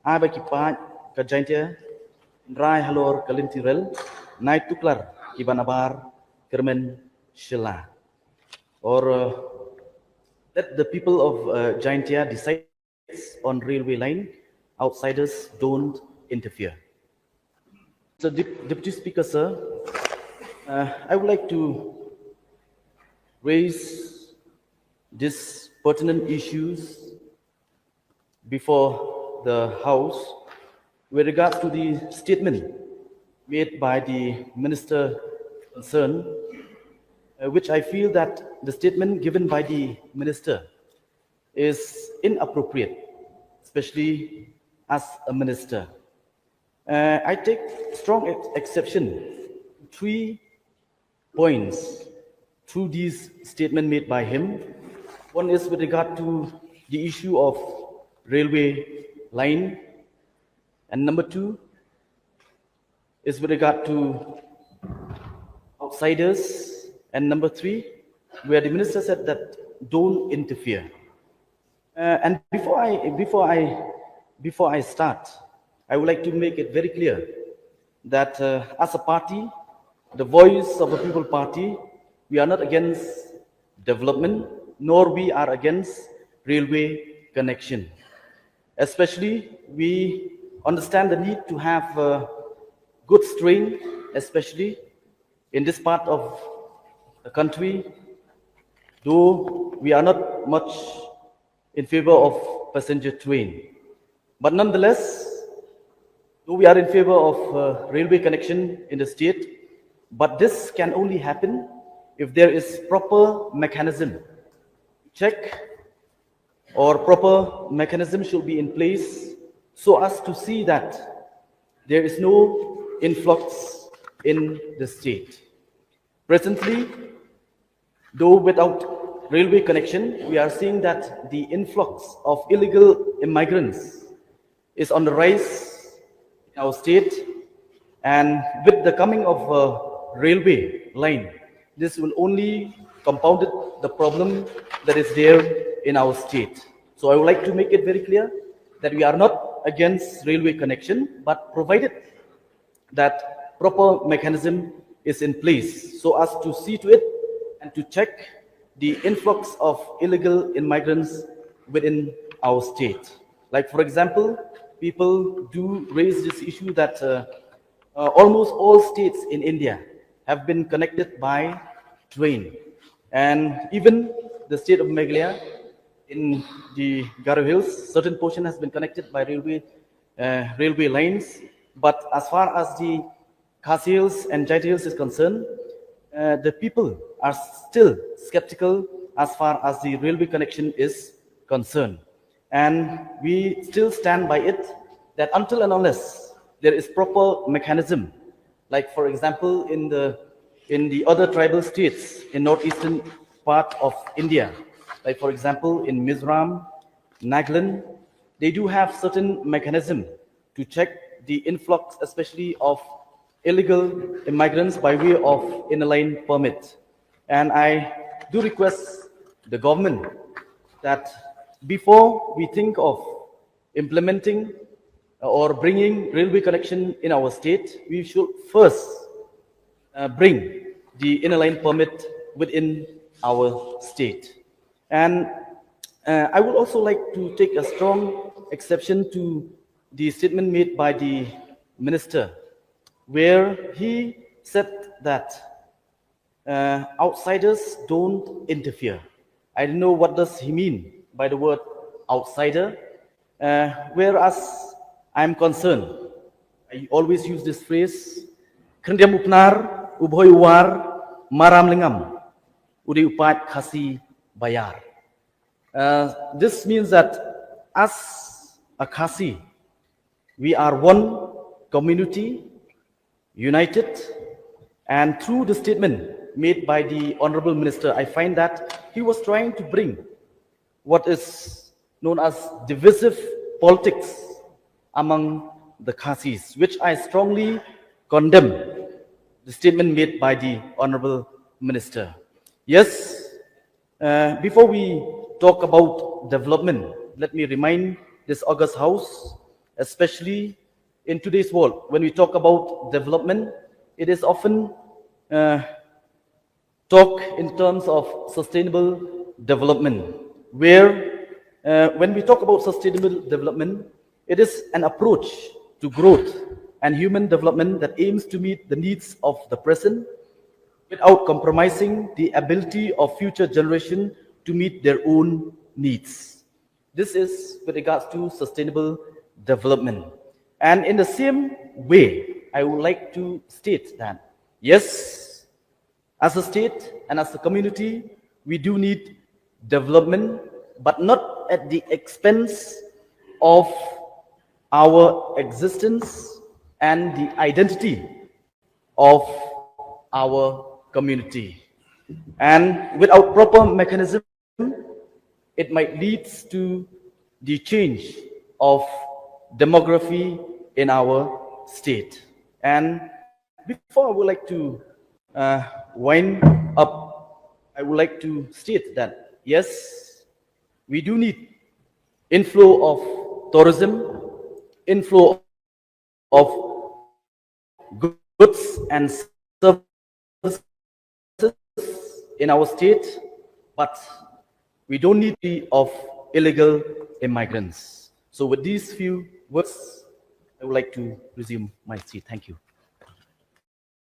Aba Pait, Jaintia, Rai Halor Lynti, Night Tuklar, Kiba Kyrmen, Shylla. Or let the people of Jaintia decides on railway line, outsiders don't interfere. So, Deputy Speaker, sir, I would like to raise these pertinent issues before the House with regard to the statement made by the Minister concerned, which I feel that the statement given by the Minister is inappropriate, especially as a Minister. I take strong exception to 3 points through this statement made by him. One is with regard to the issue of railway line, and number 2 is with regard to outsiders, and number 3, where the minister said that don't interfere. And before I start, I would like to make it very clear that as a party, the Voice of the People Party, we are not against development, nor we are against railway connection. Especially, we understand the need to have good train, especially in this part of the country, though we are not much in favor of passenger train. But nonetheless, though we are in favor of railway connection in the state, but this can only happen if there is proper mechanism. Check or proper mechanism should be in place so as to see that there is no influx in the state. Presently, though without railway connection, we are seeing that the influx of illegal immigrants is on the rise in our state, and with the coming of a railway line, this will only compound the problem that is there in our state. So I would like to make it very clear that we are not against railway connection, but provided that proper mechanism is in place so as to see to it and to check the influx of illegal immigrants within our state. Like, for example, people do raise this issue that almost all states in India have been connected by train. And even the state of Meghalaya in the Garo Hills, certain portion has been connected by railway lines. But as far as the Khasi Hills and Jaintia Hills is concerned, the people are still skeptical as far as the railway connection is concerned. And we still stand by it that until and unless there is proper mechanism, like for example in the other tribal states in northeastern part of India, like for example in Mizoram, Nagaland, they do have certain mechanism to check the influx, especially of illegal immigrants by way of inner line permit. And I do request the government that before we think of implementing or bringing railway connection in our state, we should first bring the inner line permit within our state. And I would also like to take a strong exception to the statement made by the minister, where he said that outsiders don't interfere. I don't know what does he mean by the word outsider, whereas I'm concerned. I always use this phrase, Krendiam upnar, uboy war, maram lingam, udi upat khasi bayar. This means that as a Khasi, we are one community, united, and through the statement made by the Honorable Minister, I find that he was trying to bring what is known as divisive politics among the Khasis, which I strongly condemn the statement made by the Honorable Minister. Yes, before we talk about development, let me remind this August House especially in today's world. When we talk about development, it is often talk in terms of sustainable development, where when we talk about sustainable development, it is an approach to growth and human development that aims to meet the needs of the present without compromising the ability of future generations to meet their own needs. This is with regards to sustainable development. And in the same way, I would like to state that, yes, as a state and as a community, we do need development, but not at the expense of our existence and the identity of our community. And without proper mechanism, it might lead to the change of demography in our state. And before I would like to wind up, I would like to state that yes, we do need inflow of tourism, inflow of goods and services in our state, but we don't need to be of illegal immigrants. So with these few words, I would like to resume my seat. Thank you.